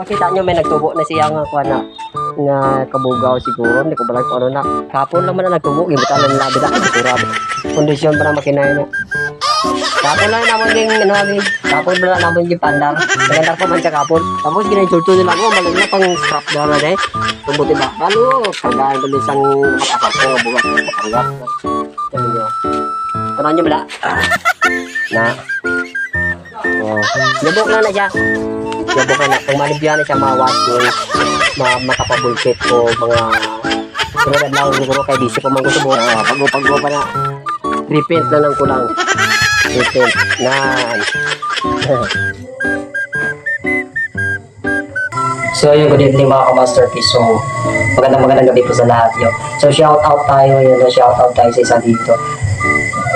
Makita nyo may nagtubo na siya nga kuha nga kabugaw siguro, hindi ko balag kung ano na. Kapon lang man na nagtubo, gibutalan nila bila siguro. Kondisyon pa na makinay na. Kapon lang naman yung kapon lang naman yung pandar. Nagandar pa man siya kapon. Tapos ginay-sulto nila ako, malag na pang scrap na na eh. Tumbuti ba? Ano? Kagahan ko din isang makakap ko, bugat, makakanggap. Yan nyo. Tanong nyo bila? Na. Oh. Lubok na na siya. Lubok na na. Kung malibyan na siya mawas yung makapabulkit ko mga sunod lang siguro kay busy ko man gusto mo. Pag-upa na. Repaint na lang ko lang. Repaint na. So yun, good evening mga ka-masterpiece. So magandang gabi po sa lahat yun. So shout out tayo yun. Shout out tayo sa isa dito.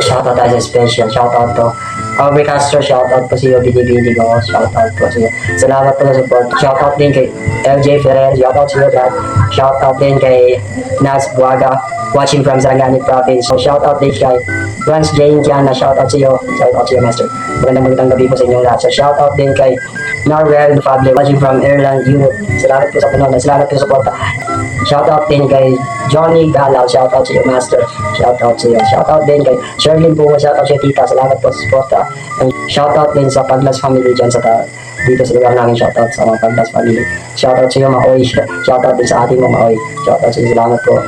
Shout out tayo sa special. Shout out to Castro, shout out po siyo, Binibini ko, shout out po siyo. Salamat po sa support. Shout out din kay LJ Ferrer, shout out siyo dyan. Shout out din kay Nas Buaga, watching from Sarangani Province. So shout out din kay Franz Jane Kiana, shout out siyo master. Magandang gabi po sa inyong lahat. So shout out din kay Norwell Fable, watching from Ireland, Europe. Salamat po sa panonood, salamat po sa support. Shout out din kay Johnny Galaw, shout out siyo master. Shout out siyo. Shout out din kay Sherlyn po, shout out siyo tita, salamat po sa support. And shout out din sa Paglas family dyan sa dito sa lugar namin, shout out sa mga Paglas family. Shout out sa iyo Maoy, shout out din sa ating mga Maoy. Shout out sa iyo, salamat po.